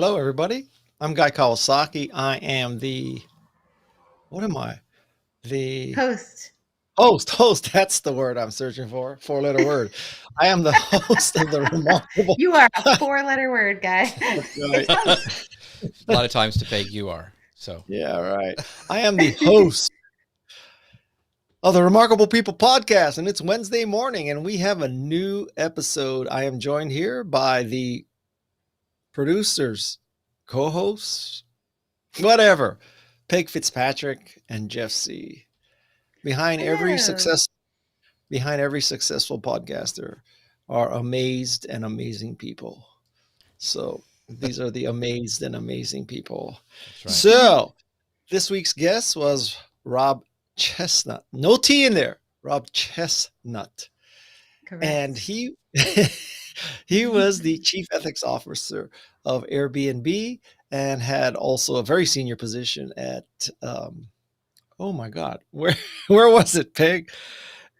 Hello, everybody. I'm Guy Kawasaki. I am what am I? The Host. host. That's the word I'm searching for. Four-letter word. I am the host of the remarkable. You are a four-letter word, guy. That's right. A lot of times to peg you are. So Yeah, right. I am the host of the Remarkable People podcast, and it's Wednesday morning, and we have a new episode. I am joined here by the producers, co-hosts, whatever, Peg Fitzpatrick and Jeff Sieh. Behind every Hello. success behind every successful podcaster are amazed and amazing people. So these are the amazed and amazing people. that's right. So this week's guest was Rob Chestnut. No T in there. Rob Chestnut. And Correct. he was the chief ethics officer of Airbnb and had also a very senior position at oh my God, where was it, Peg?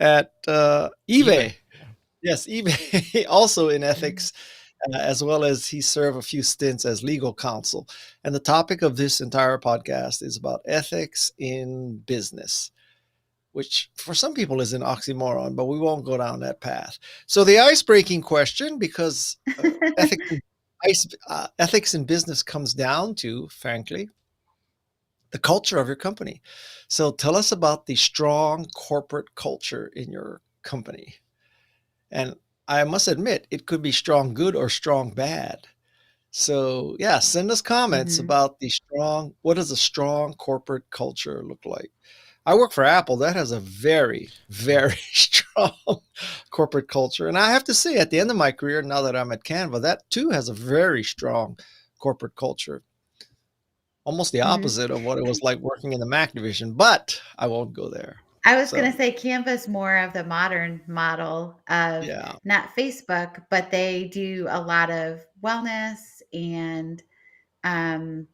At eBay. eBay. Yeah. Yes, eBay. Also in ethics, as well as he served a few stints as legal counsel. And the topic of this entire podcast is about ethics in business, which for some people is an oxymoron, but we won't go down that path. So the ice-breaking question, because ethics in business comes down to, frankly, the culture of your company. So tell us about the strong corporate culture in your company. And I must admit, it could be strong good or strong bad. So yeah, send us comments Mhm. about what does a strong corporate culture look like? I work for Apple. That has a very, very strong corporate culture. And I have to say, at the end of my career, now that I'm at Canva, that too has a very strong corporate culture. Almost the Mhm. opposite of what it was like working in the Mac division, but I won't go there. I was So gonna say Canva's more of the modern model of yeah, not Facebook, but they do a lot of wellness and um,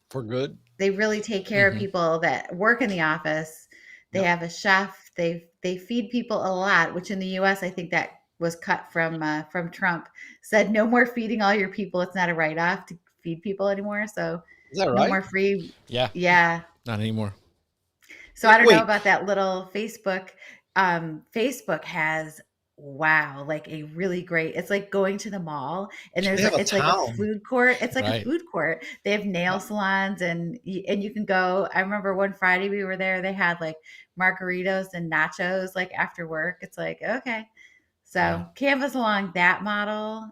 for good. they really take care of hmm people that work in the office. They Yep. have a chef. They feed people a lot, which in the U.S. I think that was cut from Trump. Said no more feeding all your people. It's not a write off to feed people anymore. So Is that no right? more free. Yeah. Yeah. Not anymore. So I don't know Wait, about that little Facebook. Facebook has wow, like a really great. It's like going to the mall and they have a it's like a town. food court. It's like a Right. food court. They have nail salons and you can go. I remember one Friday we were there. They had like margaritas and nachos like after work. It's like okay. Yeah. So Canva's along that model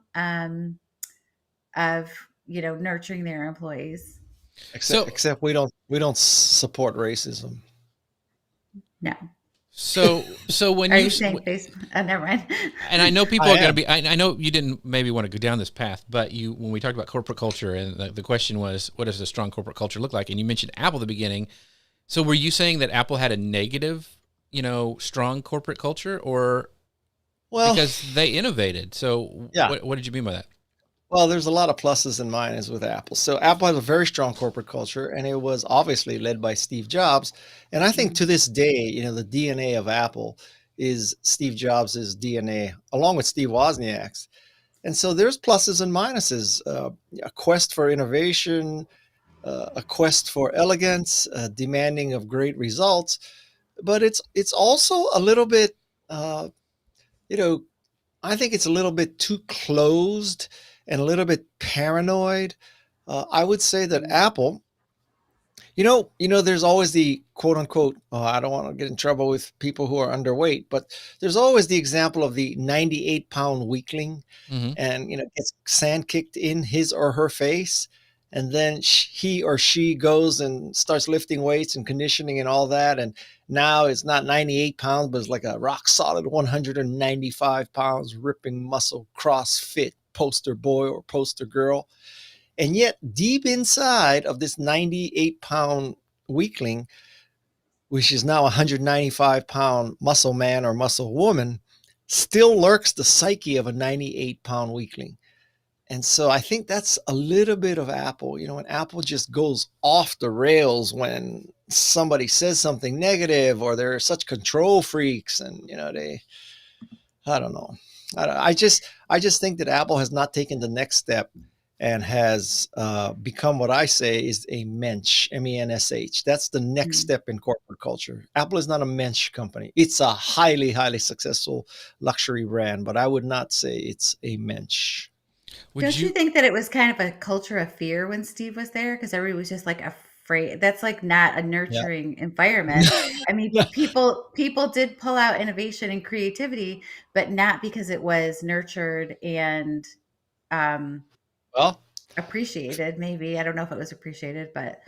of nurturing their employees. Except So except we don't support racism. No, so when are you you saying Facebook? Never mind. and I know people I are going to am. be. I know you didn't maybe want to go down this path, but you when we talked about corporate culture and the question was, what does a strong corporate culture look like? And you mentioned Apple at the beginning. So were you saying that Apple had a negative, strong corporate culture, or Well, because they innovated? So yeah. what did you mean by that? Well, there's a lot of pluses and minuses with Apple. So Apple has a very strong corporate culture, and it was obviously led by Steve Jobs. And I think Mhm. to this day, the DNA of Apple is Steve Jobs' DNA, along with Steve Wozniak's. And so there's pluses and minuses. A quest for innovation, a quest for elegance, demanding of great results. But it's also a little bit, uh, you know, I think it's a little bit too closed and a little bit paranoid. I would say that Mhm. Apple, there's always the quote unquote. Oh, I don't want to get in trouble with people who are underweight, but there's always the example of the 98-pound weakling, hmm and gets sand kicked in his or her face, and then he or she goes and starts lifting weights and conditioning and all that, and now it's not 98 pounds, but it's like a rock solid 195 pounds ripping muscle CrossFit poster boy or poster girl. And yet deep inside of this 98-pound weakling, which is now a 195-pound muscle man or muscle woman, still lurks the psyche of a 98-pound weakling. And so I think that's a little bit of Apple. When Apple just goes off the rails when somebody says something negative, or they're such control freaks, and I don't know. I just think that Apple has not taken the next step and has become what I say is a mensch, mensh. That's the next Mm. step in corporate culture. Apple is not a mensch company. It's a highly, highly successful luxury brand, but I would not say it's a mensch. Would Don't you you? think that it was kind of a culture of fear when Steve was there? Because everybody was just like afraid. That's like not a Yeah. nurturing environment. I mean, people did pull out innovation and creativity, but not because it was nurtured and um, Well, appreciated. Maybe I don't know if it was appreciated, but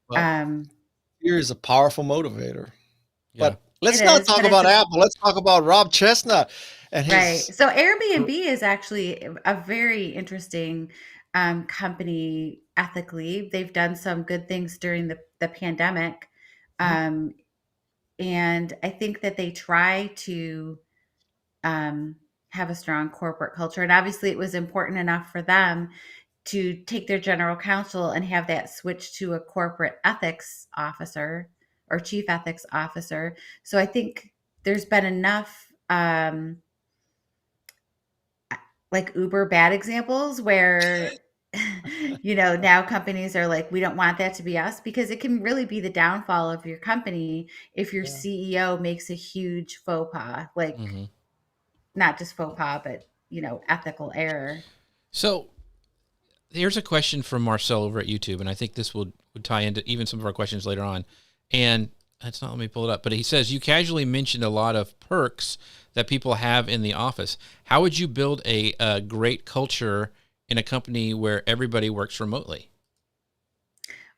well, um, fear is a powerful motivator. Yeah. But it let's not is. talk But it's about a Apple. Let's talk about Rob Chestnut and his. right. So Airbnb is actually a very interesting company ethically. They've done some good things during the pandemic. Mhm. Um, and I think that they try to um, have a strong corporate culture. And obviously, it was important enough for them to take their general counsel and have that switch to a corporate ethics officer or chief ethics officer. So I think there's been enough. Like Uber bad examples where now companies are like, we don't want that to be us, because it can really be the downfall of your company if your Yeah. CEO makes a huge faux pas, like Hmm. not just faux pas, but ethical error. So here's a question from Marcel over at YouTube, and I think this would tie into even some of our questions later on. And it's not, let me pull it up, but he says, you casually mentioned a lot of perks that people have in the office. How would you build a great culture in a company where everybody works remotely?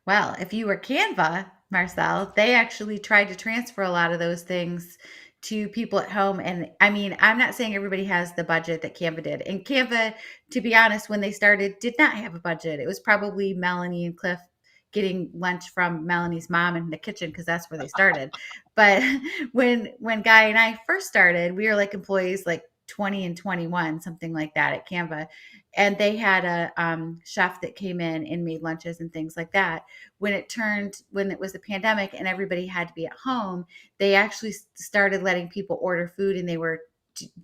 Well, if you were Canva, Marcel, they actually tried to transfer a lot of those things to people at home. And I mean, I'm not saying everybody has the budget that Canva did. And Canva, to be honest, when they started, did not have a budget. It was probably Melanie and Cliff getting lunch from Melanie's mom in the kitchen because that's where they started. But when Guy and I first started, we were like employees like 20 and 21, something like that at Canva. And they had a chef that came in and made lunches and things like that. When it was the pandemic and everybody had to be at home, they actually started letting people order food, and they were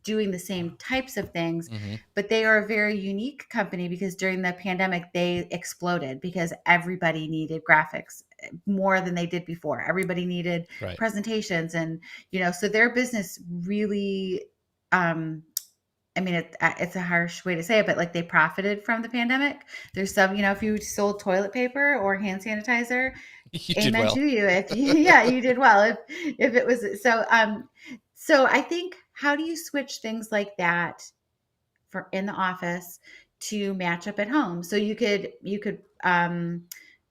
doing the same types of things. Hmm. But they are a very unique company because during the pandemic they exploded because everybody needed graphics more than they did before. Everybody needed Right. presentations, and so their business really um I mean, it's a harsh way to say it, but like they profited from the pandemic. There's some, if you sold toilet paper or hand sanitizer, You did amen to well. you. If yeah, you did well. If it was so I think, how do you switch things like that for in the office to match up at home? So you could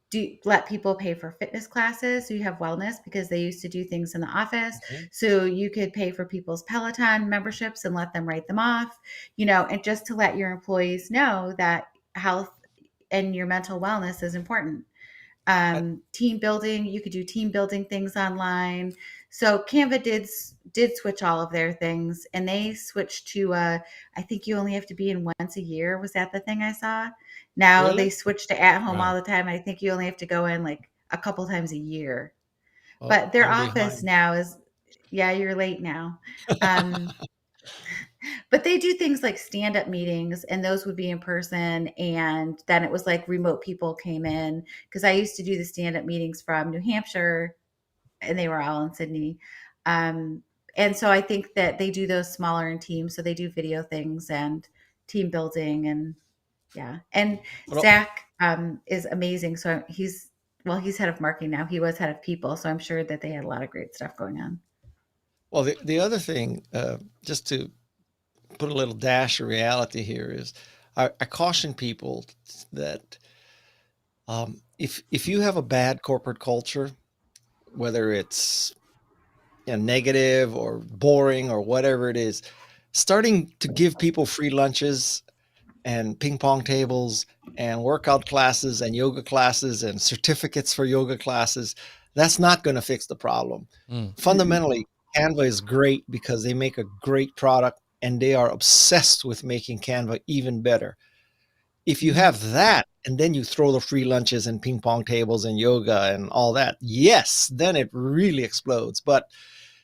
do let people pay for fitness classes, so you have wellness, because they used to do things in the office. Mhm. So you could pay for people's Peloton memberships and let them write them off, and just to let your employees know that health and your mental wellness is important. I- Team building, you could do team building things online. So Canva did switch all of their things, and they switched to I think you only have to be in once a year. Was that the thing I saw? Now they Really? switched to at home all Wow. the time. I think you only have to go in like a couple times a year. Oh, But their I'm office behind. now is, yeah, you're late now. Um, but they do things like stand-up meetings, and those would be in person, and then it was like remote people came in, because I used to do the stand-up meetings from New Hampshire, and they were all in Sydney. Um, and so I think that they do those smaller in teams, so they do video things and team building, and yeah. And Well, Zach is amazing. So he's head of marketing now. He was head of people, so I'm sure that they had a lot of great stuff going on. well, the other thing, just to put a little dash of reality here, is I caution people that if you have a bad corporate culture, whether it's negative or boring or whatever it is, starting to give people free lunches and ping pong tables and workout classes and yoga classes and certificates for yoga classes, that's not going to fix the problem. Mm. Mm-mm. Fundamentally, Canva is great because they make a great product and they are obsessed with making Canva even better. If you Mhm. have that and then you throw the free lunches and ping pong tables and yoga and all that, yes, then it really explodes. But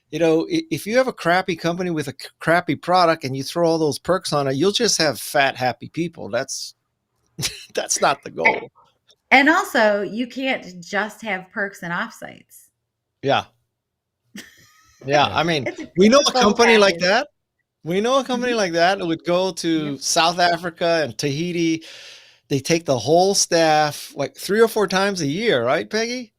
if you have a crappy company with a crappy product and you throw all those perks on it, you'll just have fat, happy people. That's That's not the goal. And also, you can't just have perks and offsites. Yeah. Yeah. I mean, It's we know a a full company like package. that. We know a company like that would go to Yep. South Africa and Tahiti. They take the whole staff like 3 or 4 times a year, right, Peggy?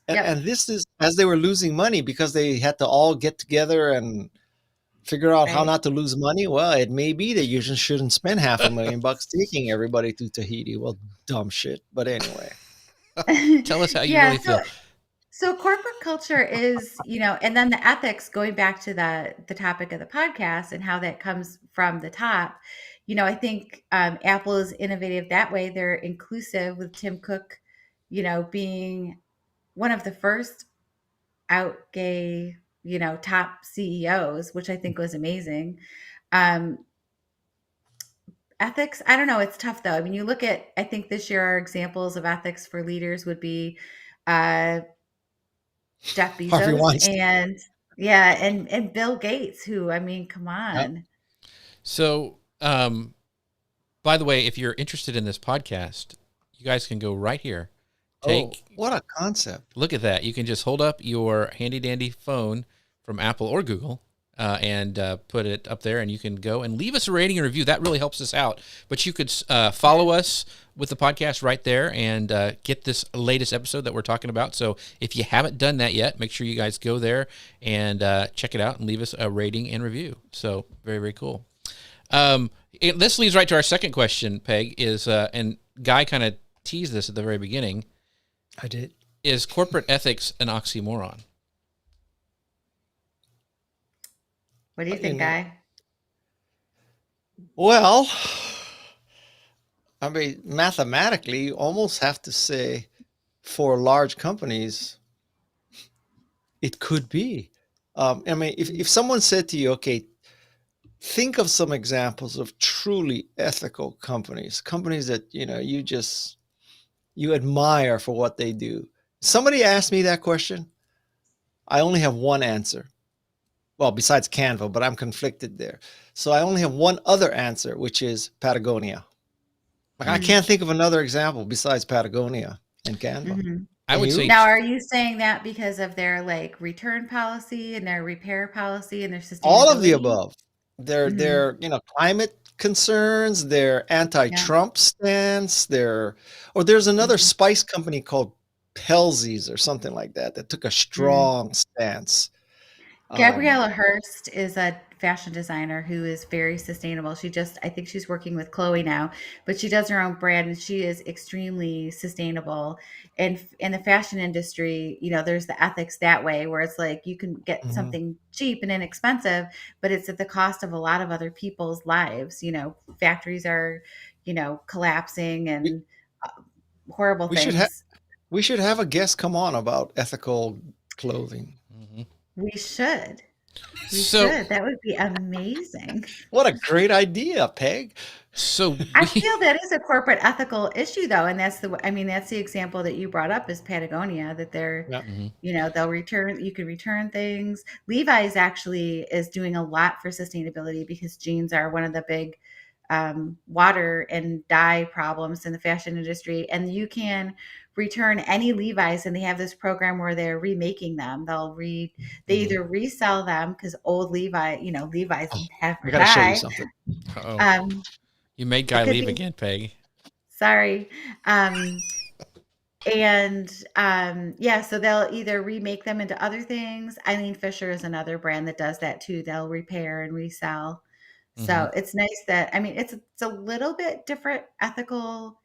Yep. And this is as they were losing money because they had to all get together and figure out how Right. not to lose money. Well, it may be that you just shouldn't spend $500,000 taking everybody to Tahiti. Well, dumb shit. But anyway. Tell us how you Yeah. really feel. So corporate culture is, and then the ethics, going back to the topic of the podcast and how that comes from the top. I think Apple is innovative that way. They're inclusive, with Tim Cook, being one of the first out gay, top CEOs, which I think was amazing. Ethics, I don't know. It's tough though. I mean, I think this year our examples of ethics for leaders would be uh, Jeff Harvey Bezos Weinstein. and Bill Gates, who, I mean, come Yep. on. So, by the way, if you're interested in this podcast, you guys can go right here. What a concept. Look at that. You can just hold up your handy dandy phone from Apple or Google and put it up there, and you can go and leave us a rating and review. That really helps us out. But you could follow us with the podcast right there and get this latest episode that we're talking about. So if you haven't done that yet, make sure you guys go there and check it out and leave us a rating and review. So very, very cool. This leads right to our second question, Peg, and Guy kind of teased this at the very beginning. I did. Is corporate ethics an oxymoron? What do you think, Guy? Well, I mean, mathematically, you almost have to say for large companies, it could be. I mean, if someone said to you, okay, think of some examples of truly ethical companies that, you admire for what they do. Somebody asked me that question. I only have one answer. Well, besides Canva, but I'm conflicted there. So I only have one other answer, which is Patagonia. Like, I can't think of another example besides Patagonia and Canva. Mm-hmm. I would say. Now, are you saying that because of their return policy and their repair policy and their sustainability? All of the above. Their climate concerns, their anti-Trump stance, there's another spice company called Pelzies or something like that took a strong stance. Gabriella Hearst is a fashion designer who is very sustainable. I think she's working with Chloe now, but she does her own brand and she is extremely sustainable. And in the fashion industry, there's the ethics that way, where it's like you can get something cheap and inexpensive, but it's at the cost of a lot of other people's lives. Factories are, collapsing and horrible things. We should have a guest come on about ethical clothing. We should. That would be amazing. What a great idea, Peg. So I feel that is a corporate ethical issue, though, and that's the example that you brought up is Patagonia, that they're, they'll return. You can return things. Levi's actually is doing a lot for sustainability because jeans are one of the big water and dye problems in the fashion industry, and you can return any Levi's, and they have this program where they're remaking them. They either resell them because old Levi's have I gotta show you something. You made Guy leave again, Peg. Sorry. So they'll either remake them into other things. Eileen Fisher is another brand that does that too. They'll repair and resell. So it's nice that, it's a little bit different ethical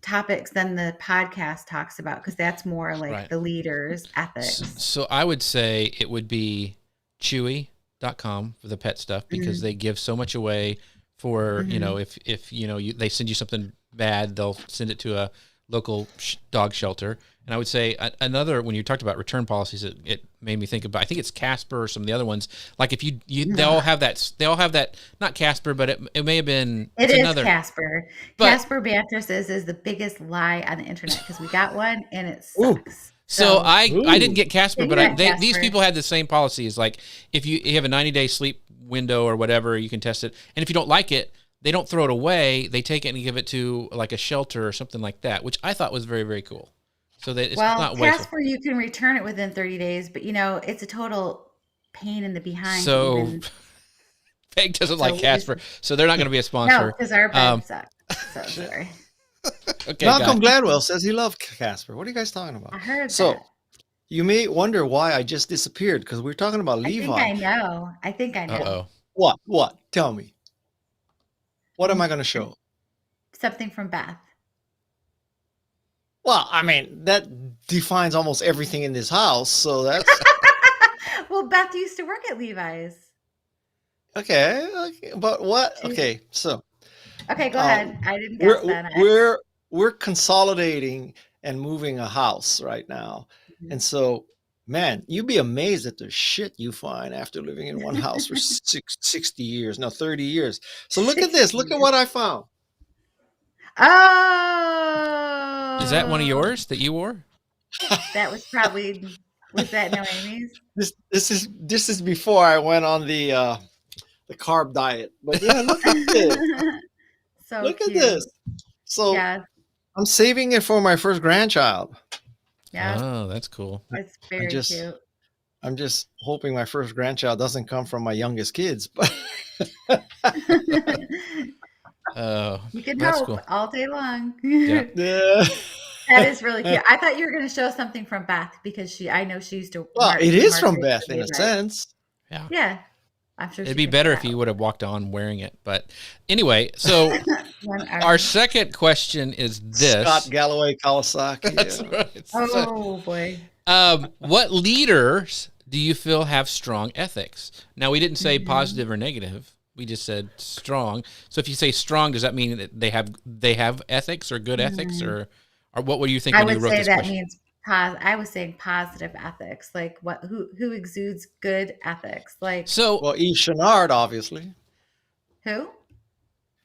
topics than the podcast talks about, because that's more like the leaders' ethics. So I would say it would be Chewy.com for the pet stuff, because they give so much away for, if they send you something bad, they'll send it to a local dog shelter. And I would say another, when you talked about return policies, it made me think about, I think it's Casper or some of the other ones. Like if they all have that, not Casper, but it may have been. It is another Casper. Casper mattresses is the biggest lie on the internet, because we got one and it sucks. So I didn't get Casper, but these people had the same policy. It's like if you have a 90-day sleep window or whatever, you can test it. And if you don't like it, they don't throw it away. They take it and give it to like a shelter or something like that, which I thought was very, very cool. So that it's Well, not wasteful. Casper, you can return it within 30 days, but it's a total pain in the behind to So even. Peg doesn't So like we Casper, so they're not going to be a No, sponsor. because our bed sucks. So sorry. Okay, Malcolm Guy. Gladwell says he loves Casper. What are you guys talking about? I heard So that. you may wonder why I just disappeared because we're talking about I think Levi. I know. I think I know. Uh-oh. What? Tell me. What am I going to show? Something from Beth. Well, I mean, that defines almost everything in this house. So that's Well, Beth used to work at Levi's. okay. But what? She- Okay. So Okay, go ahead. I didn't guess that. we're consolidating and moving a house right now. Mhm. And so, man, you'd be amazed at the shit you find after living in one house for 60 years, no, 30 years. So look at this. Look at what I found. Oh. Is that one of yours that you wore? That was probably, was that Noemi's? This is before I went on the carb diet. But yeah, look at this. So Look cute. at this. So Yeah, I'm saving it for my first grandchild. yeah. Oh, that's cool. It's very cute. I'm just hoping my first grandchild doesn't come from my youngest kids. But Oh, You can that's hope cool. all day long. Yeah. yeah. That is really cute. I thought you were going to show something from Beth because I know she used to. Well, it is from market Beth for in a Levi's. sense. Yeah. Yeah, I'm sure It'd she be picked better it if you out. would have walked on wearing it. But anyway, so One our hour. second question is this. Scott Galloway Kawasaki. That's yeah. right. Oh boy. What leaders do you feel have strong ethics? Now, we didn't say positive or negative. We just said strong. So if you say strong, does that mean that they have ethics or good ethics, or what were you thinking I when you would wrote say this that question? means I was saying positive ethics, like who exudes good ethics, like So Well, Yves Chenard, obviously. who?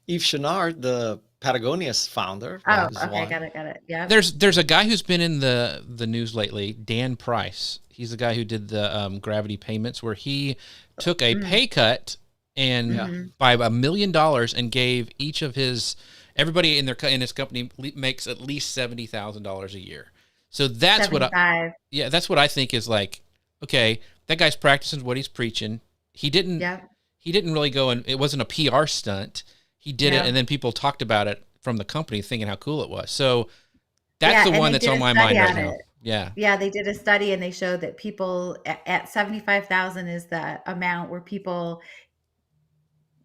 Yves Chenard, the Patagonia's founder. Oh, is okay, one. got it. Yeah. there's a guy who's been in the news lately, Dan Price. He's the guy who did the gravity payments, where he took a pay cut and by $1 million and gave each of everybody in his company makes at least $70,000 a year. So that's 75. that's what I think is like, okay, that guy's practicing what he's preaching. He didn't really go, and it wasn't a PR stunt. He did it, and then people talked about it from the company, thinking how cool it was. So that's the one that's on my mind right now. Yeah. Yeah, they did a study and they showed that people at 75,000 is the amount where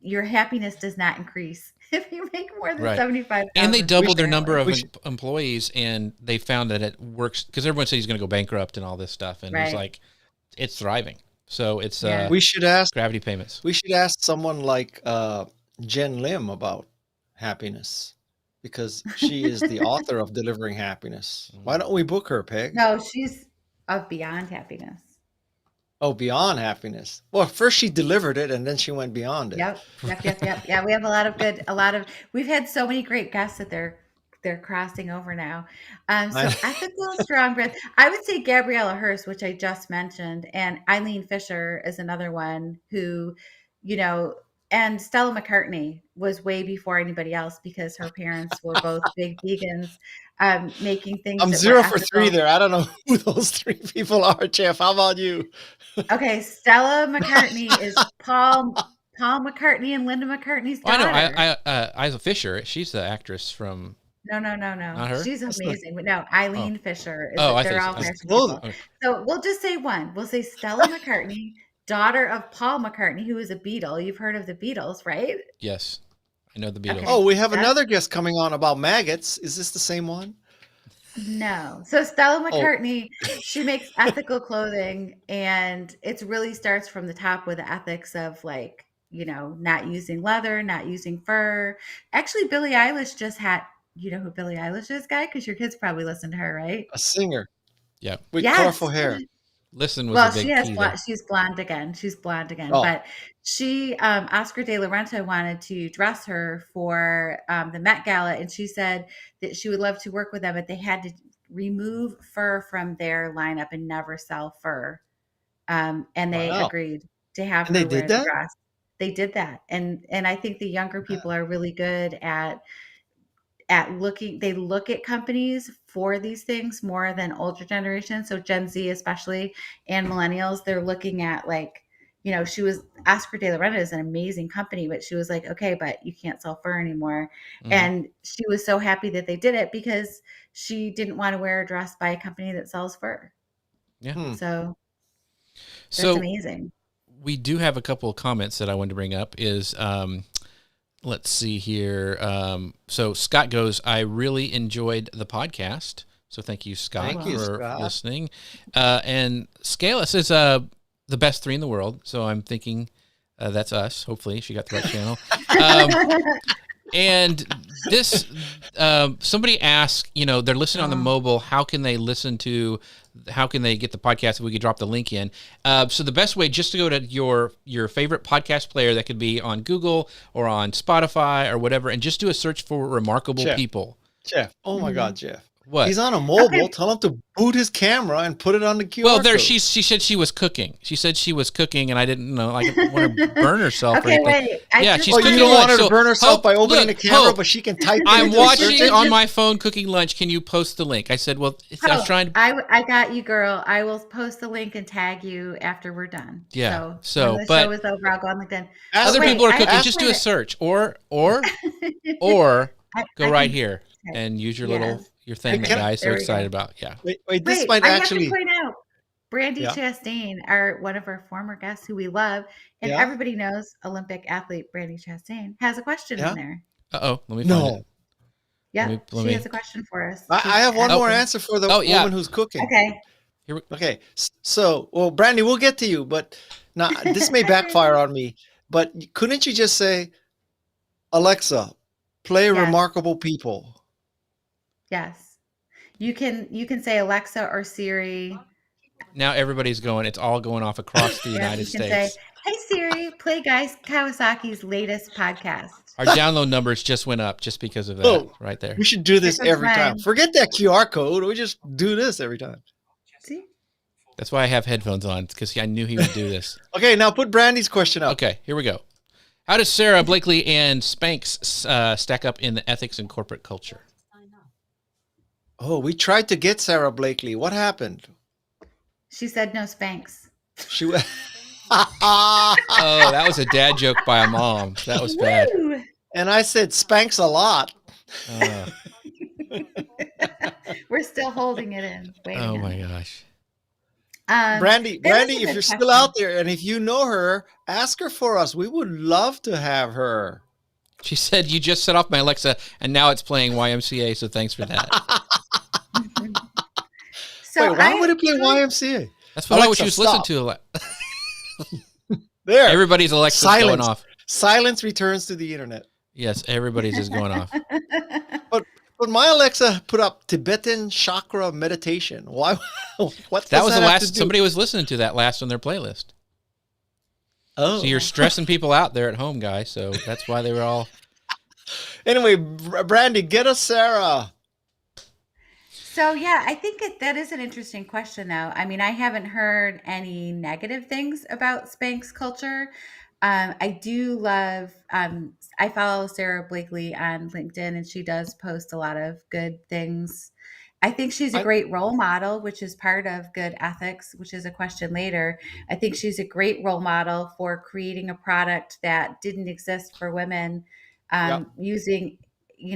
your happiness does not increase if you make more than 75,000. And they doubled their number of employees, and they found that it works because everyone said he's going to go bankrupt and all this stuff, and it's like it's thriving. So it's we should ask gravity payments. We should ask someone like Jen Lim about happiness, because she is the author of Delivering Happiness. Why don't we book her, Peg? No, she's of Beyond Happiness. Oh, Beyond Happiness. Well, first she delivered it, and then she went beyond it. Yep. Yeah, we have we've had so many great guests that they're crossing over now. So ethical, strong breath. I would say Gabriella Hearst, which I just mentioned, and Eileen Fisher is another one who, and Stella McCartney was way before anybody else because her parents were both big vegans, making things. I'm 0 for 3 there. I don't know who those 3 people are, Jeff. How about you? Okay, Stella McCartney is Paul McCartney and Linda McCartney's daughter. I know. Isa Fisher. She's the actress from. No. Not her? She's amazing. No, Eileen Fisher. They're all people. So we'll just say one. We'll say Stella McCartney, daughter of Paul McCartney, who is a Beatle. You've heard of the Beatles, right? Yes, I know the Beatles. Okay. Oh, we have another guest coming on about maggots. Is this the same one? No. So Stella McCartney, she makes ethical clothing, and it really starts from the top with the ethics of not using leather, not using fur. Actually, Billie Eilish just had. You know who Billie Eilish is, Guy? Because your kids probably listen to her, right? A singer. Yeah. With colorful hair. Listen was a big key there. She's blonde again. Oh. But she, Oscar de la Renta wanted to dress her for the Met Gala, and she said that she would love to work with them, but they had to remove fur from their lineup and never sell fur. And they agreed to have her wear the dress. they did that. And I think the younger people are really good at looking, they look at companies for these things more than older generations. So Gen Z especially, and millennials, they're looking at like, she was, Oscar de la Renta is an amazing company, but she was like, okay, but you can't sell fur anymore. Mhm. And she was so happy that they did it because she didn't want to wear a dress by a company that sells fur. Yeah. So that's So amazing. we do have a couple of comments that I wanted to bring up. Is let's see here. So Scott goes, I really enjoyed the podcast. So thank you, Scott, Thank you, for Scott. listening. And Scala says the best three in the world. So I'm thinking that's us. Hopefully she got the right channel. And this, somebody asked, they're listening on the mobile. How can they get the podcast if we could drop the link in? So the best way, just to go to your favorite podcast player, that could be on Google or on Spotify or whatever, and just do a search for Remarkable People. Jeff. Oh my God, Jeff. What? He's on a mobile. Okay. Tell him to boot his camera and put it on the QR Well, there code. she said she was cooking. She said she was cooking, and I didn't know. I didn't want to burn herself. Okay, or anything. wait. Yeah, she's Oh, cooking you don't want her lunch. to burn herself by opening look, the camera, Hope, but she can type it I'm into the search watching engine? on my phone cooking lunch. Can you post the link? I said, well, I was trying to. I got you, girl. I will post the link and tag you after we're done. Yeah. So when the but show is over, I'll go on LinkedIn. other Wait, people are I cooking. asked Just do her- a search, or go I right can- here and use your little Yes. your thing that Can- guys are there we excited go. about. Yeah. Wait, this Wait, might I actually. have to point out, Brandy Yeah. Chastain, one of our former guests who we love, and Yeah. everybody knows Olympic athlete Brandy Chastain, has a question Yeah. in there. Let me find No. it. Yeah, Let she me- has a question for us. I have one Oh. more answer for the Oh, yeah. woman who's cooking. Okay. Okay. So, well, Brandy, we'll get to you, but now this may backfire on me, but couldn't you just say, Alexa, play Yes. Remarkable People? Yes. You can say Alexa or Siri. Now everybody's going. It's all going off across the United you can States. say, "Hey Siri, play Guy Kawasaki's latest podcast." Our download numbers just went up just because of that, Oh. right there. We should do this Here comes every time. mine. Forget that QR code. We just do this every time. See? That's why I have headphones on, because I knew he would do this. Okay, now put Brandy's question up. Okay, here we go. How does Sarah Blakely and Spanx stack up in the ethics and corporate culture? Oh, we tried to get Sarah Blakely. What happened? She said no Spanx. She went. Oh, that was a dad joke by a mom. That was bad. Woo! And I said Spanx a lot. We're still holding it in. Waiting Oh on my it. gosh. Brandy, that is a if good you're still question. out there and if you know her, ask her for us. We would love to have her. She said, you just set off my Alexa, and now it's playing YMCA, so thanks for that. So Wait, why would it play YMCA? That's what Alexa, she was stop. listening to. There. Everybody's Alexa's going Silence. off. Silence returns to the internet. Yes, everybody's just going off. But my Alexa put up Tibetan chakra meditation. Why? What? That does was the have to last. do? Somebody was listening to that last on their playlist. Oh. So you're stressing people out there at home, guys. So that's why they were all. Anyway, Brandy, get us Sarah. So yeah, I think that is an interesting question, though. I mean, I haven't heard any negative things about Spanx culture. I do love. I follow Sarah Blakely on LinkedIn, and she does post a lot of good things. I think she's a great role model, which is part of good ethics, which is a question later. I think she's a great role model for creating a product that didn't exist for women, Yep. using,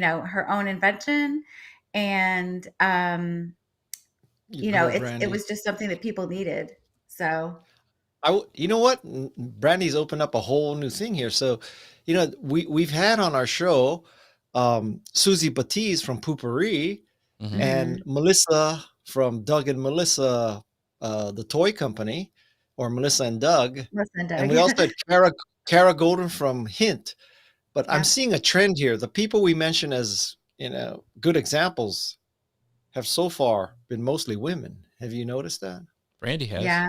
her own invention. And, it was just something that people needed. So You know what? Brandy's opened up a whole new thing here. So, we've had on our show Susie Batiste from Poopery Mhm. and Melissa from Doug and Melissa, the toy company, or Melissa and Doug. listen, Doug. And we also had Kara Golden from Hint. But Yeah. I'm seeing a trend here. The people we mention as, good examples have so far been mostly women. Have you noticed that? Brandy has. Yeah.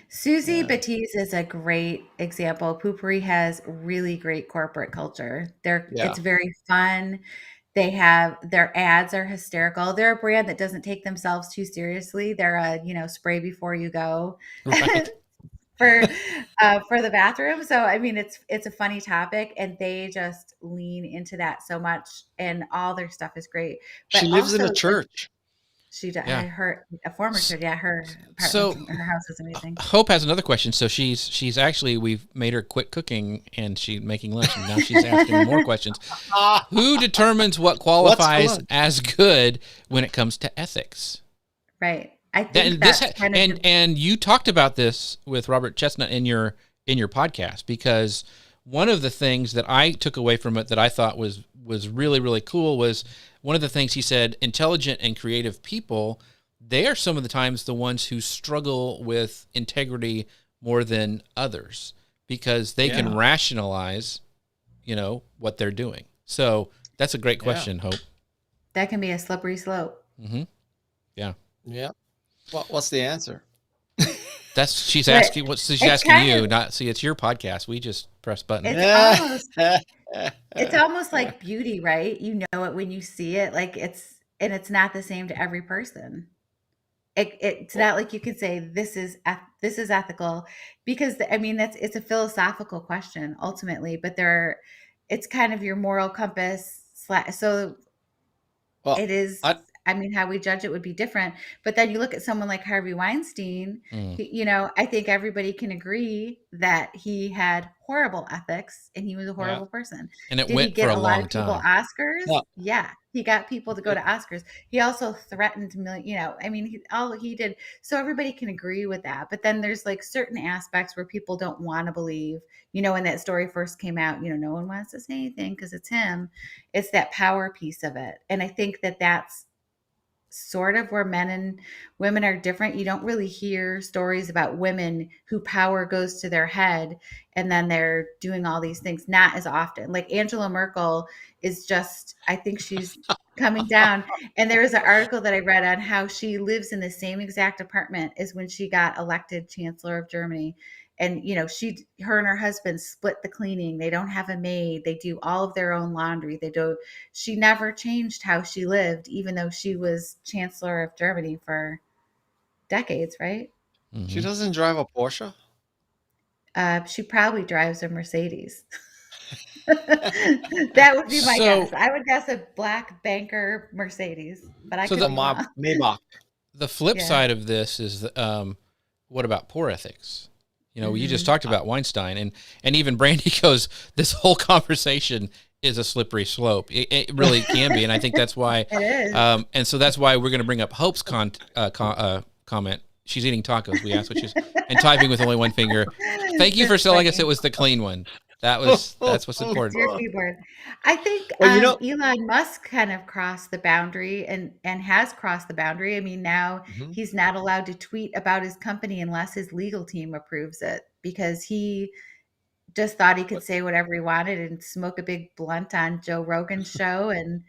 Susie Yeah. Batiste is a great example. Poopery has really great corporate culture. Yeah. It's very fun. Their ads are hysterical. They're a brand that doesn't take themselves too seriously. They're a, spray before you go. Right. for the bathroom. So I mean, it's a funny topic, and they just lean into that so much, and all their stuff is great. But She lives in also, a church. she does, Yeah. her a former church. Yeah, her So apartment, her house is amazing. Hope has another question. So she's actually, we've made her quit cooking and she's making lunch, and now she's asking more questions. Who determines what qualifies as good when it comes to ethics? Right. I think that's kind of and you talked about this with Robert Chestnut in your podcast, because one of the things that I took away from it that I thought was really, really cool was one of the things he said: intelligent and creative people, they are some of the times the ones who struggle with integrity more than others, because they can rationalize, what they're doing. So that's a great question, Hope. That can be a slippery slope. Mm-hmm. Yeah. Yeah. Well, what's the answer? She's asking. She's asking you. It's your podcast. We just press buttons. It's almost like beauty, right? You know it when you see it. Like it's not the same to every person. It's not like you could say this is ethical, because it's a philosophical question ultimately, but it's kind of your moral compass. So it is. How we judge it would be different. But then you look at someone like Harvey Weinstein, I think everybody can agree that he had horrible ethics and he was a horrible person. And it Did went he get for a a lot long of people time. Oscars? No. Yeah. He got people to go to Oscars. He also threatened all he did. So everybody can agree with that. But then there's like certain aspects where people don't want to believe, when that story first came out, no one wants to say anything because it's him. It's that power piece of it. And I think that that's sort of where men and women are different. You don't really hear stories about women who power goes to their head and then they're doing all these things, not as often. Like Angela Merkel is just, I think she's coming down. And there was an article that I read on how she lives in the same exact apartment as when she got elected Chancellor of Germany. And, her and her husband split the cleaning. They don't have a maid. They do all of their own laundry. She never changed how she lived, even though she was Chancellor of Germany for decades, right? Mm-hmm. She doesn't drive a Porsche? She probably drives a Mercedes. That would be my guess. I would guess a black banker Mercedes, but I could be wrong. Maybach. The flip side of this is, what about poor ethics? You just talked about Weinstein, and even Brandy goes, this whole conversation is a slippery slope. It really can be, and I think that's why. It is. And so that's why we're going to bring up Hope's comment. She's eating tacos. We asked what she's and typing with only one finger. Thank you for telling us it was the clean one. That's what's important. Your keyboard. I think Elon Musk kind of crossed the boundary and has crossed the boundary. I mean, now he's not allowed to tweet about his company unless his legal team approves it, because he just thought he could say whatever he wanted and smoke a big blunt on Joe Rogan's show and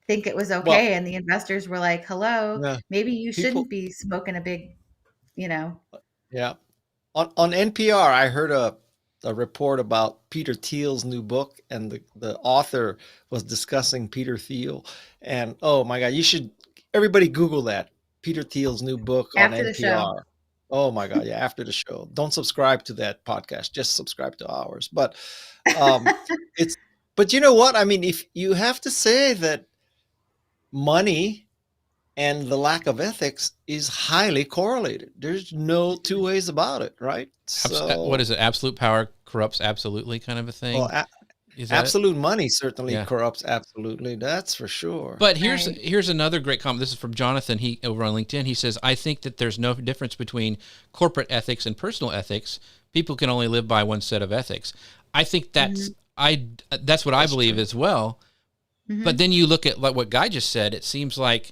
think it was okay. Well, and the investors were like, hello, maybe you shouldn't be smoking a big, Yeah. On NPR, I heard a report about Peter Thiel's new book, and the author was discussing Peter Thiel. And oh my God, everybody Google that. Peter Thiel's new book after on NPR. The show. Oh my God, yeah, after the show. Don't subscribe to that podcast, just subscribe to ours. But but you know what? I mean, if you have to say that money and the lack of ethics is highly correlated. There's no two ways about it, right? So, what is it? Absolute power corrupts absolutely, kind of a thing. Well, absolute money certainly corrupts absolutely. That's for sure. But here's another great comment. This is from Jonathan. He over on LinkedIn. He says, "I think that there's no difference between corporate ethics and personal ethics. People can only live by one set of ethics." I think that's what I believe as well. Mm-hmm. But then you look at like what Guy just said. It seems like,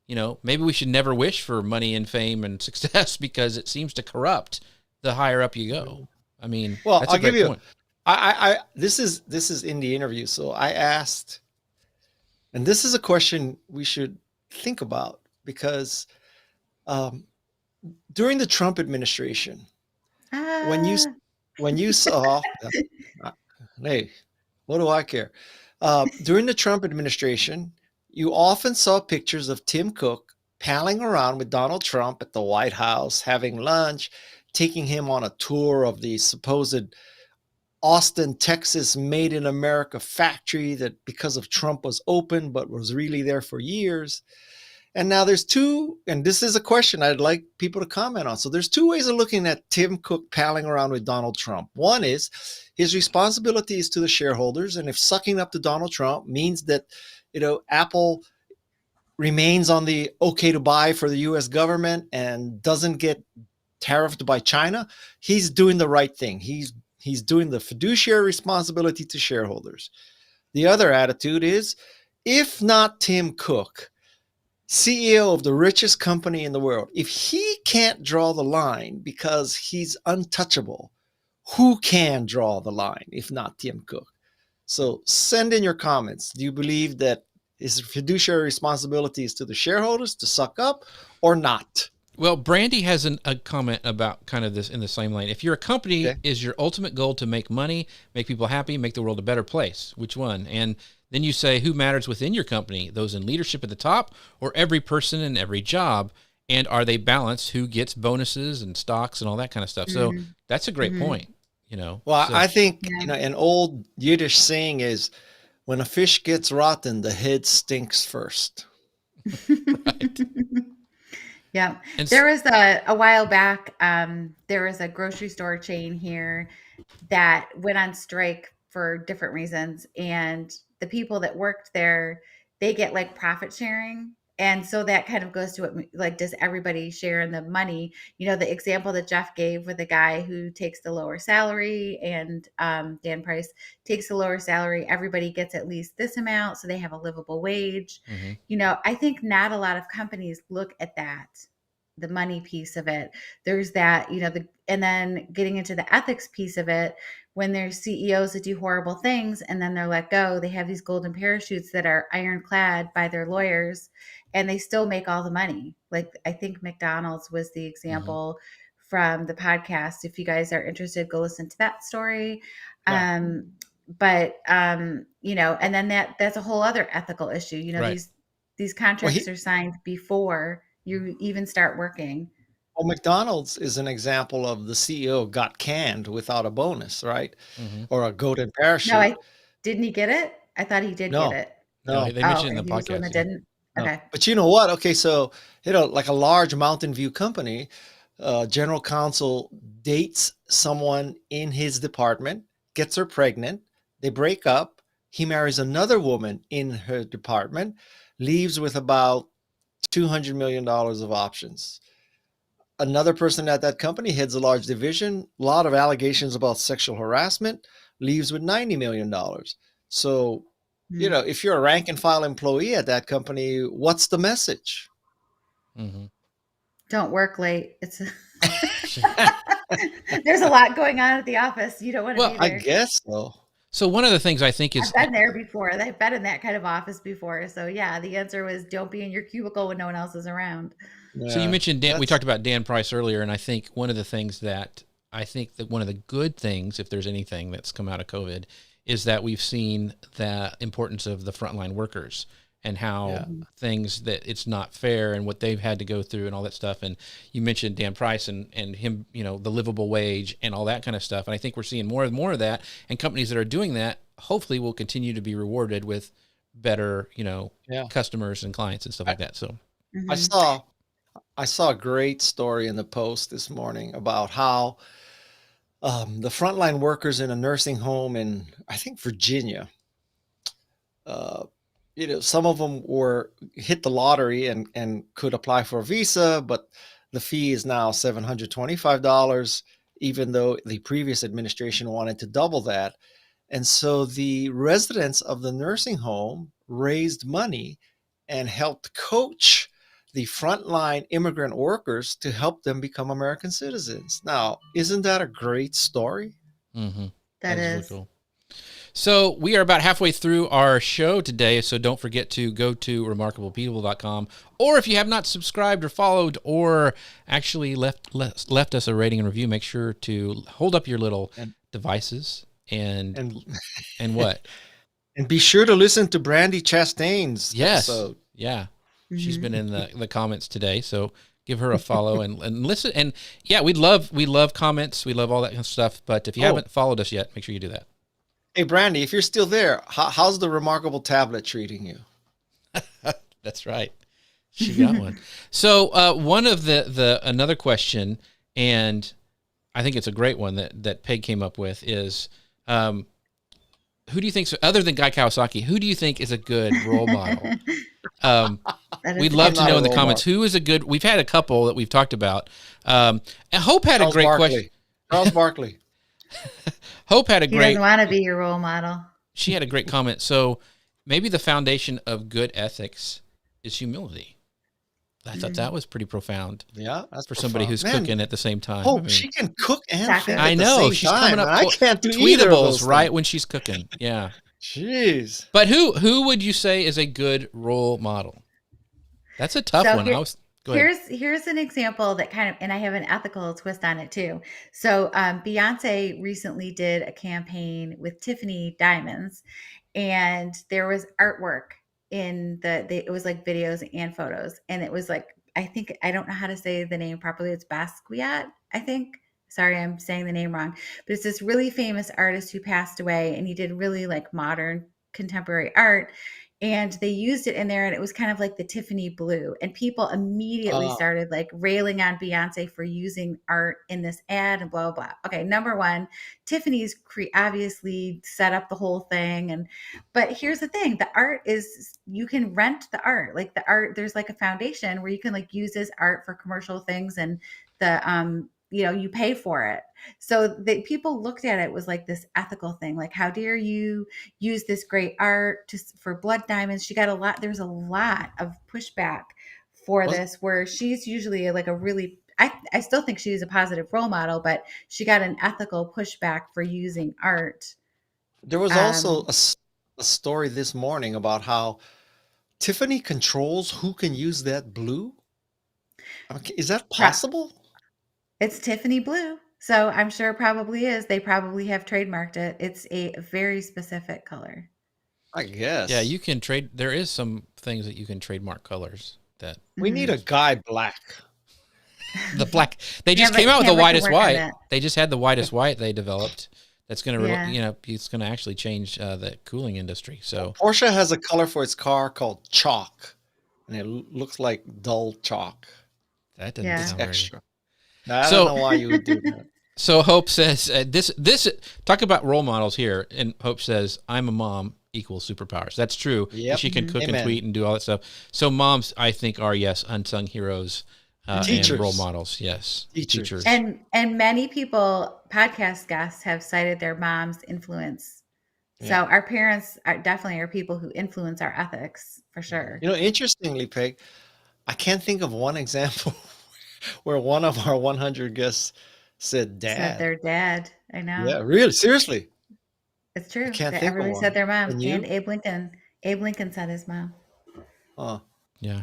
maybe we should never wish for money and fame and success, because it seems to corrupt the higher up you go. I mean, well, that's a great point. This is in the interview. So I asked, and this is a question we should think about, because during the Trump administration, when you saw, hey, what do I care? During the Trump administration, you often saw pictures of Tim Cook palling around with Donald Trump at the White House, having lunch, taking him on a tour of the supposed Austin, Texas, made in America factory that because of Trump was open, but was really there for years. And now there's two, and this is a question I'd like people to comment on. So there's two ways of looking at Tim Cook palling around with Donald Trump. One is his responsibility is to the shareholders. And if sucking up to Donald Trump means that, Apple remains on the okay to buy for the US government and doesn't get tariffed by China, he's doing the right thing. He's doing the fiduciary responsibility to shareholders. The other attitude is, if not Tim Cook, CEO of the richest company in the world, if he can't draw the line because he's untouchable, who can draw the line if not Tim Cook? So send in your comments. Do you believe that his fiduciary responsibility is to the shareholders to suck up or not? Well, Brandy has a comment about kind of this in the same lane. If you're a company, Okay. is your ultimate goal to make money, make people happy, make the world a better place? Which one? And then you say, who matters within your company? Those in leadership at the top or every person in every job? And are they balanced? Who gets bonuses and stocks and all that kind of stuff? So that's a great point, Well, So, I think, an old Yiddish saying is, when a fish gets rotten, the head stinks first. right. Yeah. And There was a while back, there was a grocery store chain here that went on strike for different reasons. And the people that worked there, they get like profit sharing. And so that kind of goes to what, like, does everybody share in the money? The example that Jeff gave with the guy who takes the lower salary and Dan Price takes the lower salary, everybody gets at least this amount. So they have a livable wage. I think not a lot of companies look at that, the money piece of it. There's that, and then getting into the ethics piece of it, when there's CEOs that do horrible things and then they're let go, they have these golden parachutes that are ironclad by their lawyers and they still make all the money. Like, I think McDonald's was the example from the podcast. If you guys are interested, go listen to that story. Yeah. And then that's a whole other ethical issue. Right. These contracts are signed before you even start working. Well, McDonald's is an example of the CEO got canned without a bonus, right? Or a golden parachute. No, didn't he get it? I thought he did No. get it. No, they mentioned in the he was the one podcast. that didn't. no. Okay. But you know what? Okay, so like a large Mountain View company, general counsel dates someone in his department, gets her pregnant, they break up, he marries another woman in her department, leaves with about $200 million of options. Another person at that company heads a large division, a lot of allegations about sexual harassment, leaves with $90 million. So, if you're a rank and file employee at that company, what's the message? Don't work late. It's there's a lot going on at the office. You don't want to be there. I guess so. So one of the things I think is, I've been there before. I've been in that kind of office before. So yeah, the answer was don't be in your cubicle when no one else is around. So you mentioned Dan, we talked about Dan Price earlier, and I think one of the things that one of the good things, if there's anything that's come out of COVID, is that we've seen the importance of the frontline workers and how things that it's not fair and what they've had to go through and all that stuff. And you mentioned Dan Price and him, the livable wage and all that kind of stuff. And I think we're seeing more and more of that, and companies that are doing that hopefully will continue to be rewarded with better, customers and clients and stuff like that. So I saw a great story in the Post this morning about how the frontline workers in a nursing home in, I think, Virginia, some of them hit the lottery and could apply for a visa, but the fee is now $725, even though the previous administration wanted to double that. And so the residents of the nursing home raised money and helped coach the frontline immigrant workers to help them become American citizens. Now, isn't that a great story? That is. Really cool. So we are about halfway through our show today, so don't forget to go to remarkablepeople.com, or if you have not subscribed or followed or actually left us a rating and review, make sure to hold up your little devices and what? And be sure to listen to Brandy Chastain's episode. Yeah. She's been in the comments today, so give her a follow and listen. And yeah, we love comments. We love all that kind of stuff. But if you haven't followed us yet, make sure you do that. Hey, Brandy, if you're still there, how's the remarkable tablet treating you? That's right. She got one. So one of another question, and I think it's a great one that Peg came up with is, who do you think, other than Guy Kawasaki, who do you think is a good role model? We'd love to know in the comments who is a good. We've had a couple that we've talked about. And Hope had a great question. Charles Barkley. Hope had a great. He doesn't want to be your role model. She had a great comment. So maybe the foundation of good ethics is humility. I thought that was pretty profound. Yeah, that's for somebody who's cooking at the same time. Hope she can cook and film I know she's coming up. I can't do tweetables right when she's cooking. Yeah. Jeez. But who would you say is a good role model? That's a tough one. Go ahead. Here's an example that kind of, and I have an ethical twist on it too. So Beyonce recently did a campaign with Tiffany Diamonds, and there was artwork in it was like videos and photos, and it was like, I don't know how to say the name properly. It's Basquiat, I think. Sorry, I'm saying the name wrong, but it's this really famous artist who passed away, and he did really like modern contemporary art. And they used it in there, and it was kind of like the Tiffany blue. And people immediately started like railing on Beyonce for using art in this ad and blah, blah, blah. Okay, number one, Tiffany's obviously set up the whole thing. But here's the thing. The art is, you can rent the art. Like the art, there's like a foundation where you can like use this art for commercial things, and you pay for it. So the people looked at it was like this ethical thing. Like, how dare you use this great art for blood diamonds? There's a lot of pushback for this, where she's usually like a really, I still think she's a positive role model, but she got an ethical pushback for using art. There was also a story this morning about how Tiffany controls who can use that blue. Is that possible? It's Tiffany blue. So I'm sure it probably is. They probably have trademarked it. It's a very specific color. I guess. Yeah, you can trade. There is some things that you can trademark colors that. We need a Guy Black. The black. They just came out with the whitest white. They just had the whitest white they developed. That's going to, it's going to actually change the cooling industry. So Porsche has a color for its car called chalk, and it looks like dull chalk. That doesn't sound extra. I don't know why you would do that. So Hope says, this talk about role models here, and Hope says, I'm a mom equals superpowers. That's true. Yep. She can cook and tweet and do all that stuff. So moms, I think, are, yes, unsung heroes and role models. Yes. Teachers. And many people, podcast guests, have cited their mom's influence. Yeah. So our parents definitely are people who influence our ethics, for sure. Interestingly, Peg, I can't think of one example where one of our 100 guests said dad. Said their dad. I know. Yeah, really? Seriously? It's true. I can't think everybody of one. said their mom. And Abe Lincoln. Abe Lincoln said his mom. Huh. Yeah.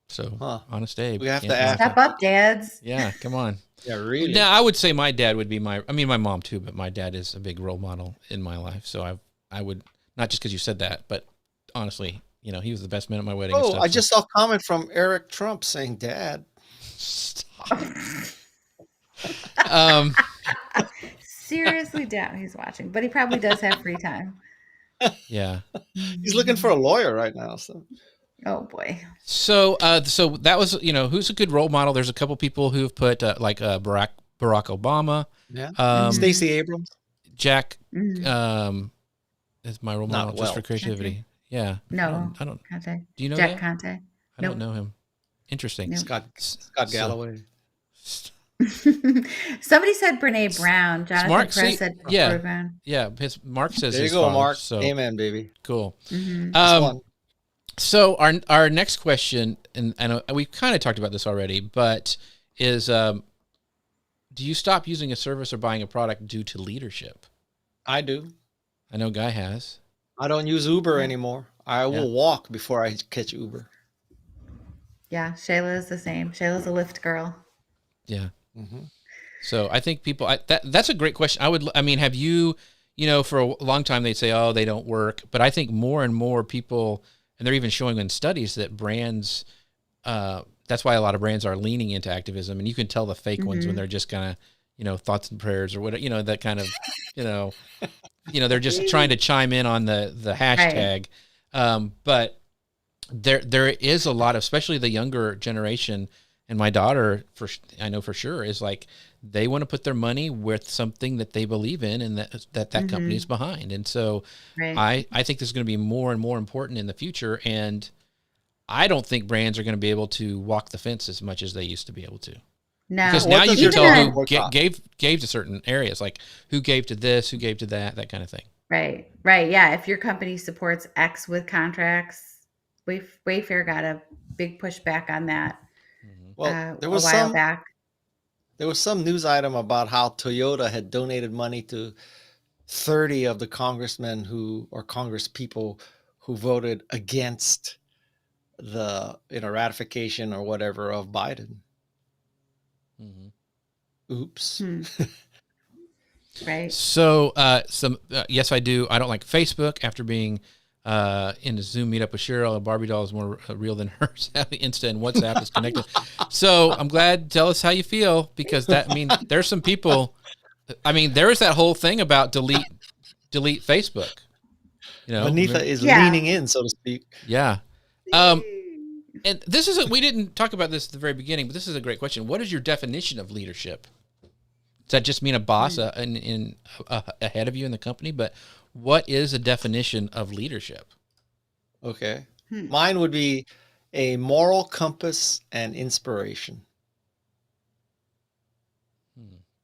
So, honest Abe. We have to ask. Step up, dads. Yeah, come on. Yeah, really. Now, I would say my dad would be my mom too, but my dad is a big role model in my life. So I would, not just because you said that, but honestly, he was the best man at my wedding. Oh, I just saw a comment from Eric Trump saying dad. Stop. Seriously doubt he's watching, but he probably does have free time. Yeah. He's looking for a lawyer right now. So. Oh boy. So that was, who's a good role model? There's a couple people who've put Barack Obama. Yeah. Stacey Abrams. Jack is my role model just for creativity. Conte. Yeah. No. I don't. Conte. Do you know Jack that? Conte. I don't know him. Interesting. Nope. Scott Galloway. Somebody said Brene Brown. Jonathan Press said Brene Brown. Yeah. Mark says there you his go, father, Mark. so. Amen, baby. Cool. Mm-hmm. So our next question, and we kind of talked about this already, but is do you stop using a service or buying a product due to leadership? I do. I know Guy has. I don't use Uber anymore. I will walk before I catch Uber. Yeah, Shayla is the same. Shayla's a Lyft girl. Yeah. Mm-hmm. So I think people, that's a great question. Have you, for a long time they'd say, oh, they don't work. But I think more and more people, and they're even showing in studies that brands that's why a lot of brands are leaning into activism, and you can tell the fake ones when they're just kind of, thoughts and prayers or whatever, that kind of, you know, they're just trying to chime in on the hashtag. Right. But there is a lot of, especially the younger generation, and my daughter, I know for sure, is like, they want to put their money with something that they believe in and that company is behind. And so I think this is going to be more and more important in the future. And I don't think brands are going to be able to walk the fence as much as they used to be able to. No, because now you can tell who gave to certain areas, like who gave to this, who gave to that kind of thing. Right. Yeah. If your company supports X with contracts, Wayfair got a big pushback on that. Well, there was a while back. There was some news item about how Toyota had donated money to 30 of the congressmen or Congress people who voted against the ratification or whatever of Biden. Oops. Right. So yes, I do. I don't like Facebook. After being in a Zoom meetup with Cheryl, a Barbie doll is more real than hers. Insta and WhatsApp is connected. So I'm glad. Tell us how you feel, because that means there's some people. I mean, there is that whole thing about delete Facebook. Vanitha is leaning in, so to speak. Yeah. And this isn't. We didn't talk about this at the very beginning, but this is a great question. What is your definition of leadership? Does that just mean a boss ahead of you in the company? But what is a definition of leadership? Okay. Mine would be a moral compass and inspiration.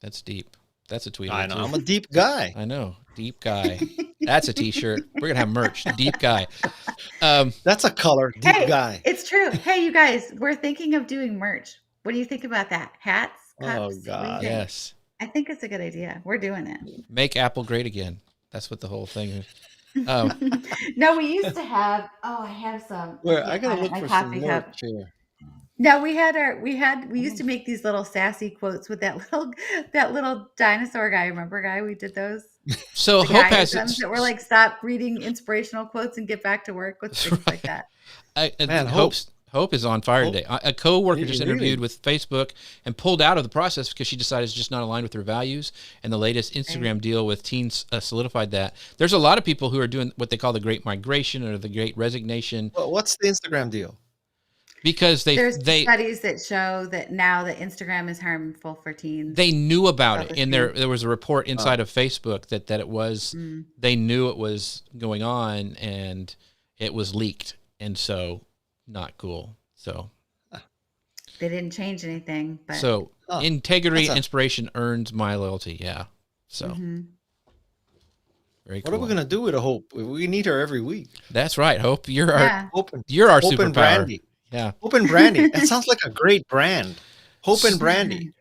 That's deep. That's a tweet. I know. I'm a deep guy. I know. Deep guy. That's a t-shirt. We're going to have merch. Deep guy. That's a color. Deep guy. It's true. Hey, you guys, we're thinking of doing merch. What do you think about that? Hats? Cups? Oh, God. Yes. I think it's a good idea. We're doing it. Make Apple great again. That's what the whole thing is. No, we used to have. I have some. Where I gotta look for some merch here. No, we used to make these little sassy quotes with that little dinosaur guy. Remember, Guy? We did those. So Hope has that were like, stop reading inspirational quotes and get back to work with things like that. Man, Hope is on fire today. A coworker just interviewed with Facebook and pulled out of the process because she decided it's just not aligned with her values. And the latest Instagram deal with teens solidified that. There's a lot of people who are doing what they call the Great Migration or the Great Resignation. Well, what's the Instagram deal? Because there's studies that show that now that Instagram is harmful for teens. They knew about it, and there was a report inside of Facebook that it was. They knew it was going on, and it was leaked, and so. Not cool. So they didn't change anything. But so integrity, inspiration earns my loyalty. Yeah. So very cool. What are we gonna do with a Hope? We need her every week. That's right, Hope. You're our Hope superpower. And Brandy. Yeah. Hope and Brandy. That sounds like a great brand. Hope and Brandy.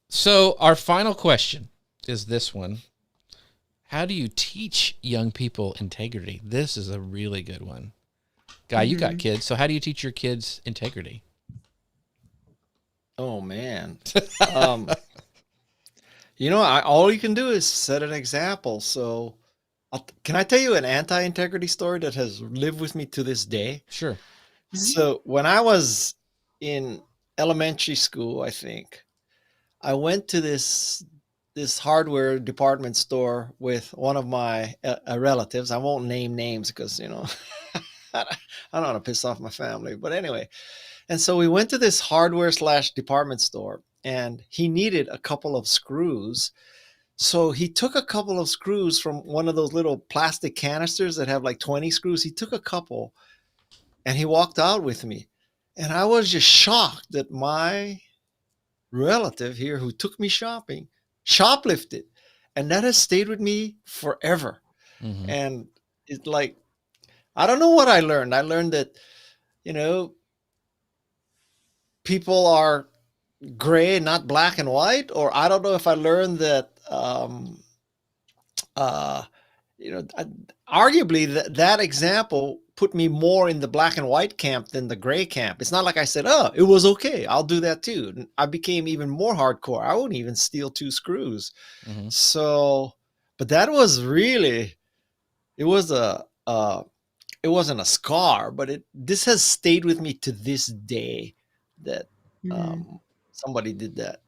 So our final question is this one. How do you teach young people integrity? This is a really good one. Guy, you got kids, so how do you teach your kids integrity? Oh, man. All you can do is set an example. So can I tell you an anti-integrity story that has lived with me to this day? Sure. So when I was in elementary school, I think, I went to this hardware department store with one of my relatives. I won't name names because, I don't want to piss off my family, but anyway. And so we went to this hardware/department store, and he needed a couple of screws. So he took a couple of screws from one of those little plastic canisters that have like 20 screws. He took a couple and he walked out with me. And I was just shocked that my relative here who took me shopping shoplifted. And that has stayed with me forever. And it's like, I don't know what I learned. I learned that, people are gray, not black and white. Or I don't know if I learned that, arguably that example put me more in the black and white camp than the gray camp. It's not like I said, it was okay, I'll do that too. And I became even more hardcore. I wouldn't even steal 2 screws. So, but that was really, it wasn't a scar, but this has stayed with me to this day, that somebody did that.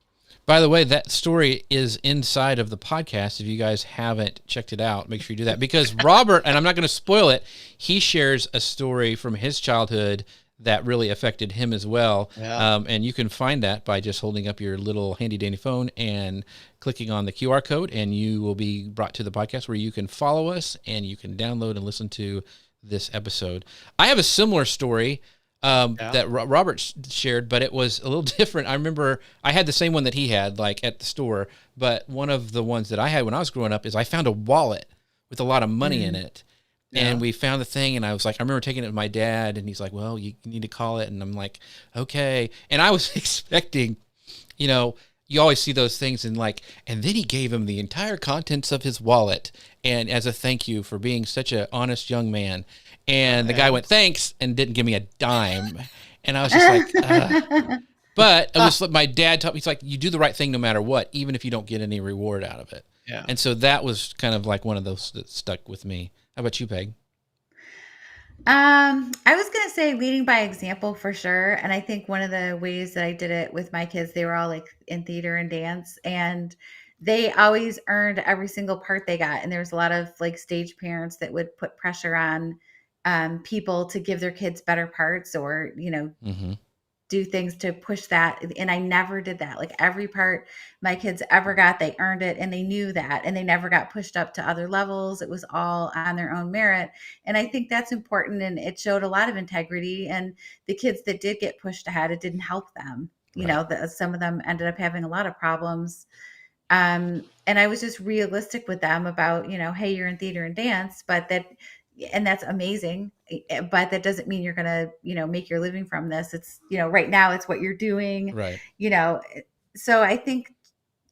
By the way, that story is inside of the podcast. If you guys haven't checked it out, make sure you do that, because Robert, and I'm not going to spoil it, he shares a story from his childhood that really affected him as well. Yeah. And you can find that by just holding up your little handy dandy phone and clicking on the QR code, and you will be brought to the podcast where you can follow us and you can download and listen to this episode. I have a similar story that Robert shared, but it was a little different. I remember I had the same one that he had, like at the store, but one of the ones that I had when I was growing up is I found a wallet with a lot of money in it. And we found the thing, and I was like, I remember taking it to my dad, and he's like, well, you need to call it. And I'm like, okay. And I was expecting, you know, you always see those things, and like, and then he gave him the entire contents of his wallet, and as a thank you for being such an honest young man. And the guy went, thanks, and didn't give me a dime. And I was just like, but it was my dad taught me, he's like, you do the right thing no matter what, even if you don't get any reward out of it. Yeah. And so that was kind of like one of those that stuck with me. How about you, Peg? I was going to say leading by example for sure. And I think one of the ways that I did it with my kids, they were all like in theater and dance, and they always earned every single part they got. And there was a lot of like stage parents that would put pressure on people to give their kids better parts, or, you know, do things to push that. And I never did that. Like every part my kids ever got, they earned it, and they knew that, and they never got pushed up to other levels. It was all on their own merit. And I think that's important. And it showed a lot of integrity, and the kids that did get pushed ahead, it didn't help them. You know, some of them ended up having a lot of problems. And I was just realistic with them about, you know, hey, you're in theater and dance, and that's amazing, but that doesn't mean you're going to, you know, make your living from this. It's, you know, right now it's what you're doing, right? You know, so I think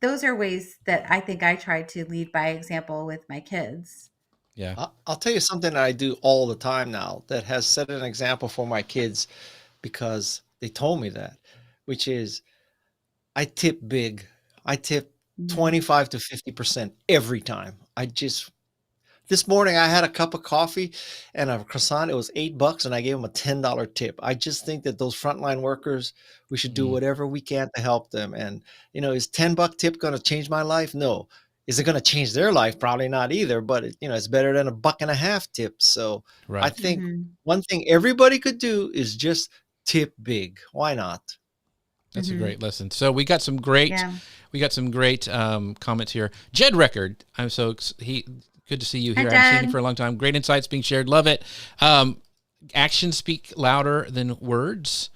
those are ways that I think I try to lead by example with my kids. Yeah. I'll tell you something that I do all the time now that has set an example for my kids, because they told me that, which is I tip big. I tip 25 to 50% every time. This morning I had a cup of coffee and a croissant. It was $8 and I gave them a $10 tip. I just think that those frontline workers, we should do whatever we can to help them. And, you know, is $10 tip going to change my life? No. Is it going to change their life? Probably not either, but you know, it's better than $1.50 tip. So I think one thing everybody could do is just tip big. Why not? That's a great lesson. So we got some great, comments here. Jed Record. Good to see you here. I haven't seen you for a long time. Great insights being shared. Love it. Actions speak louder than words.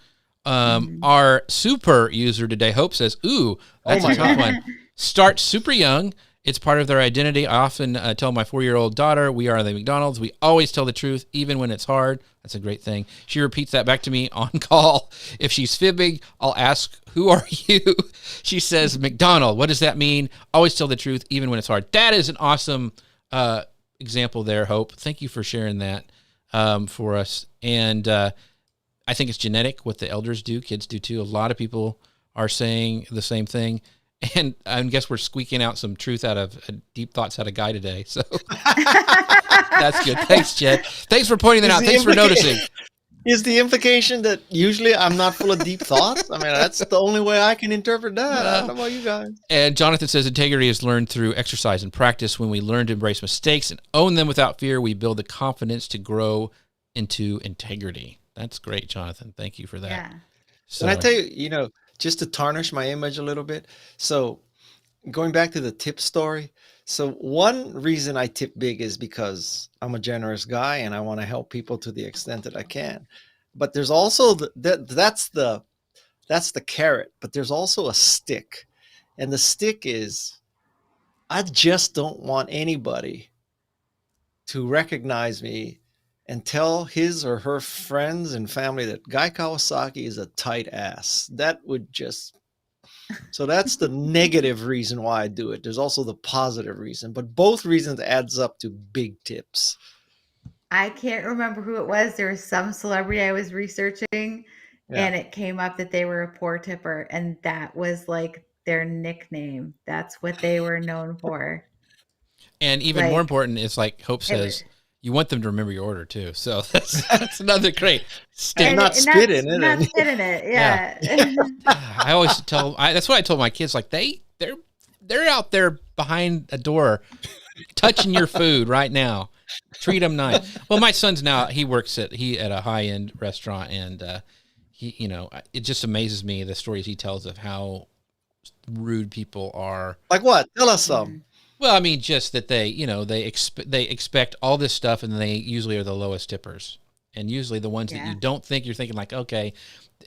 Our super user today, Hope, says, ooh, that's a tough one. Start super young. It's part of their identity. I often tell my 4-year-old daughter, we are the McDonald's. We always tell the truth, even when it's hard. That's a great thing. She repeats that back to me on call. If she's fibbing, I'll ask, who are you? She says, McDonald. What does that mean? Always tell the truth, even when it's hard. That is an awesome example there, Hope. Thank you for sharing that for us. And I think it's genetic, what the elders do. Kids do too. A lot of people are saying the same thing. And I guess we're squeaking out some truth out of deep thoughts out of Guy today. So that's good. Thanks, Jed. Thanks for pointing that out. Thanks for noticing. Is the implication that usually I'm not full of deep thoughts? I mean, that's the only way I can interpret that. I don't know about you guys. And Jonathan says integrity is learned through exercise and practice. When we learn to embrace mistakes and own them without fear, we build the confidence to grow into integrity. That's great, Jonathan. Thank you for that. Yeah. So, and I tell you, you know, just to tarnish my image a little bit. So going back to the tip story. So one reason I tip big is because I'm a generous guy and I want to help people to the extent that I can. But there's also that's the carrot, but there's also a stick. And the stick is I just don't want anybody to recognize me and tell his or her friends and family that Guy Kawasaki is a tight ass. That would just, so that's the negative reason why I do it. There's also the positive reason, but both reasons adds up to big tips. I can't remember who it was. There was some celebrity I was researching and it came up that they were a poor tipper, and that was like their nickname. That's what they were known for. And even more important, it's like Hope says, You want them to remember your order too. So that's another great stick. And not spit in it. Not spit in it. Yeah. I always that's what I told my kids. Like they're out there behind a door, touching your food right now. Treat them nice. Well, my son's he works at a high end restaurant, and it just amazes me the stories he tells of how rude people are. Like what? Tell us some. Well, I mean, just that they expect all this stuff, and they usually are the lowest tippers, and usually the ones that you don't think, you're thinking like, okay,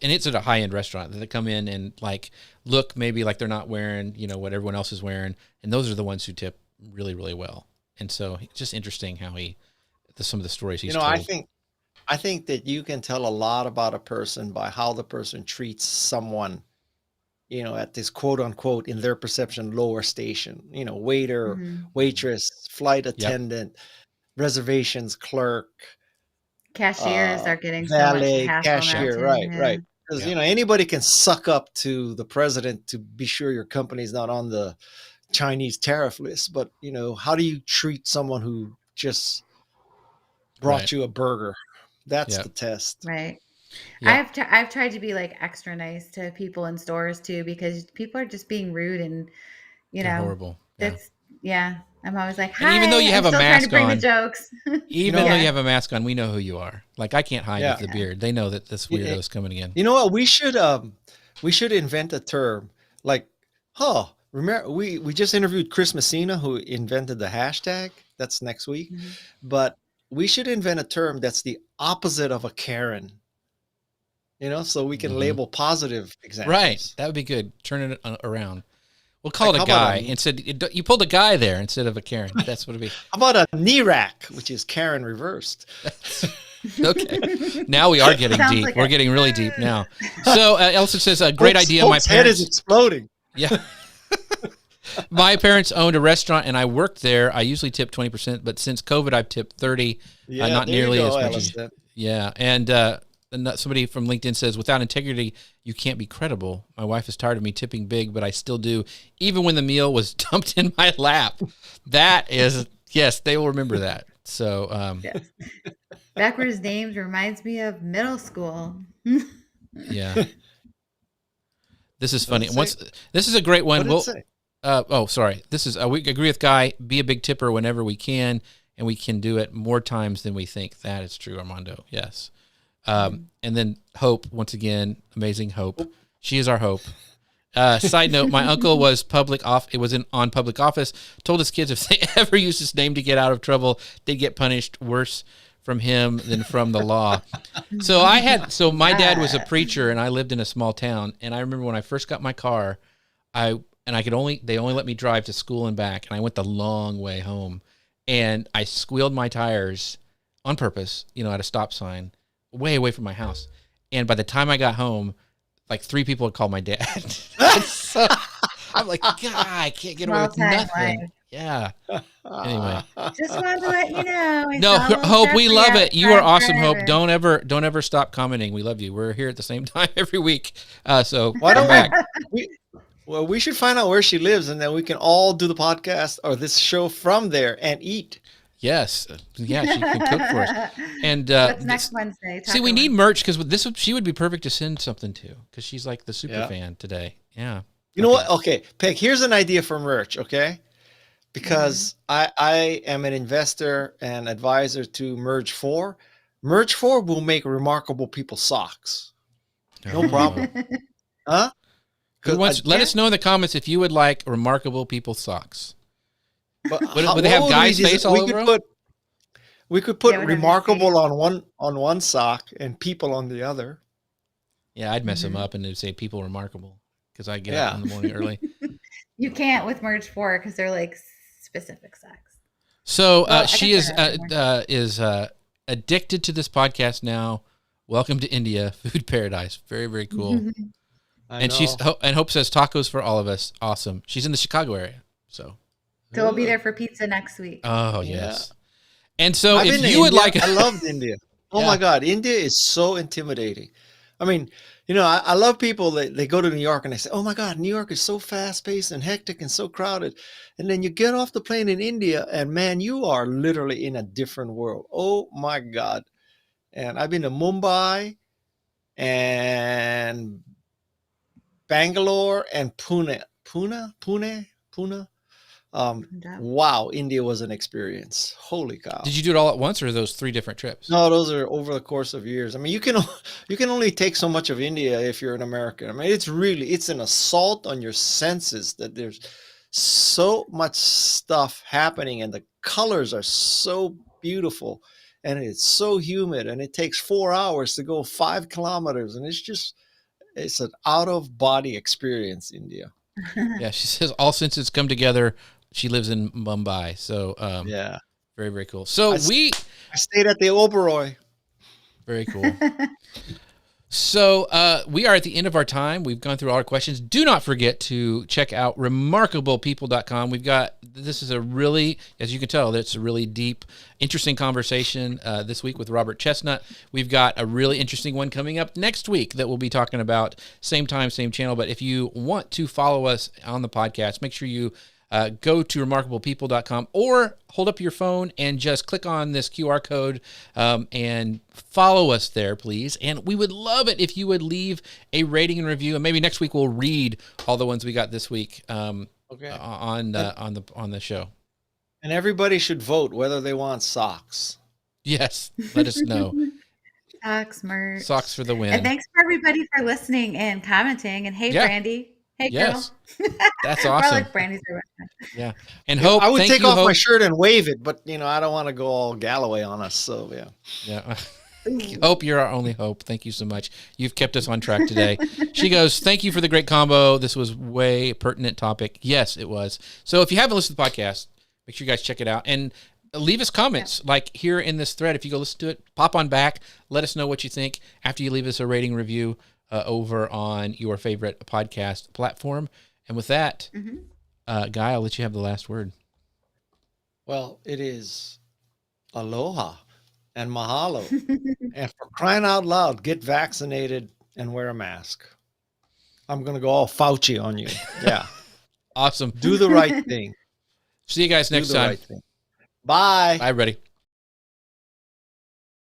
and it's at a high end restaurant that they come in and like look maybe like they're not wearing what everyone else is wearing, and those are the ones who tip really, really well. And so it's just interesting how some of the stories he's told. I think that you can tell a lot about a person by how the person treats someone, at this quote unquote, in their perception, lower station, waiter, waitress, flight attendant, reservations clerk, cashiers are getting valet, so much hassle cashier, now, right, too. right. Because anybody can suck up to the president to be sure your company's not on the Chinese tariff list. But how do you treat someone who just brought you a burger? That's the test, right? Yeah. I've tried to be like extra nice to people in stores too, because people are just being rude and They're horrible. That's I'm always like, hi. And even though you have I'm a still mask trying to bring on, the jokes. Even though you have a mask on, we know who you are. Like I can't hide with the beard. They know that this weirdo is coming again. You know what? We should invent a term like, remember we just interviewed Chris Messina, who invented the hashtag. That's next week. But we should invent a term that's the opposite of a Karen. So we can label positive examples. Right. That would be good. Turn it around. We'll call it a guy. Instead, you pulled a guy there instead of a Karen. That's what it'd be. How about a knee rack, which is Karen reversed? Okay. Now we are getting deep. We're getting really deep now. So Elsa says, a great idea. Hope's head is exploding. Yeah. My parents owned a restaurant, and I worked there. I usually tip 20%, but since COVID, I've tipped 30%. Not nearly as much as. Yeah. And somebody from LinkedIn says, without integrity, you can't be credible. My wife is tired of me tipping big, but I still do, even when the meal was dumped in my lap. That is, yes, they will remember that. So, yes. Backwards names reminds me of middle school. Yeah. This is funny. This is a great one. Sorry. This is, we agree with Guy, be a big tipper whenever we can, and we can do it more times than we think. That is true, Armando. Yes. And then Hope, once again, amazing Hope. She is our hope. Side note, my uncle was on public office, told his kids if they ever used his name to get out of trouble, they'd get punished worse from him than from the law. So my dad was a preacher, and I lived in a small town, and I remember when I first got my car, they only let me drive to school and back, and I went the long way home, and I squealed my tires on purpose, at a stop sign way away from my house. And by the time I got home, like 3 people had called my dad. So I'm like, God, I can't get away with nothing. Life. Yeah. Anyway. Just wanted to let you know. No, Hope, we love it. You are awesome, Hope. Don't ever stop commenting. We love you. We're here at the same time every week. So why don't we should find out where she lives, and then we can all do the podcast or this show from there and eat. Yes. Yeah, she can cook for us. And what's next Wednesday? See, we need merch because she would be perfect to send something to because she's like the super fan today. Yeah. You know what? Okay, Peg, here's an idea for merch, okay? Because I am an investor and advisor to Merge 4. Merge 4 will make remarkable people socks. No problem. Huh? Let us know in the comments if you would like remarkable people socks. But would they have Guy's face all over them? We could put remarkable on one sock and people on the other. Yeah, I'd mess them up and it'd say people remarkable because I get up in the morning early. You can't with Merge 4 because they're like specific socks. So she is addicted to this podcast now. Welcome to India, food paradise. Very, very cool. And Hope says tacos for all of us. Awesome. She's in the Chicago area, so we'll be there for pizza next week. Oh yes. And so if you would like, I loved India. Oh my God, India is so intimidating. I mean, I love people that they go to New York and they say, oh my God, New York is so fast paced and hectic and so crowded. And then you get off the plane in India and man, you are literally in a different world. Oh my God. And I've been to Mumbai and Bangalore and Pune. Pune. Wow, India was an experience. Holy cow. Did you do it all at once, or are those 3 different trips? No, those are over the course of years. I mean, you can only take so much of India if you're an American. I mean, it's an assault on your senses that there's so much stuff happening and the colors are so beautiful and it's so humid and it takes 4 hours to go 5 kilometers and it's an out of body experience, India. Yeah, she says all senses come together. She lives in Mumbai, so Yeah, very, very cool. So I stayed at the Oberoi. Very cool. So we are at the end of our time. We've gone through all our questions. Do not forget to check out remarkablepeople.com. This is a really, as you can tell, that's a really deep, interesting conversation this week with Robert Chestnut. We've got a really interesting one coming up next week that we'll be talking about, same time, same channel. But if you want to follow us on the podcast, make sure you go to remarkablepeople.com or hold up your phone and just click on this QR code and follow us there, please. And we would love it if you would leave a rating and review. And maybe next week we'll read all the ones we got this week on the show. And everybody should vote whether they want socks. Yes, let us know. Socks, merch. Socks for the win. And thanks for everybody for listening and commenting. And hey, Brandy. Hey, yes. girl. That's awesome. Like Brandy's yeah. And Hope, I would take off my shirt and wave it, but I don't want to go all Galloway on us. So yeah. Hope, you're our only hope. Thank you so much. You've kept us on track today. She goes, thank you for the great combo. This was way pertinent topic. Yes, it was. So if you haven't listened to the podcast, make sure you guys check it out and leave us comments like here in this thread. If you go listen to it, pop on back. Let us know what you think after you leave us a rating review over on your favorite podcast platform. And with that, Guy, I'll let you have the last word. Well, it is aloha and mahalo. And for crying out loud, get vaccinated and wear a mask. I'm going to go all Fauci on you. Yeah. Awesome. Do the right thing. See you guys next time. Right thing. Bye. Bye, everybody.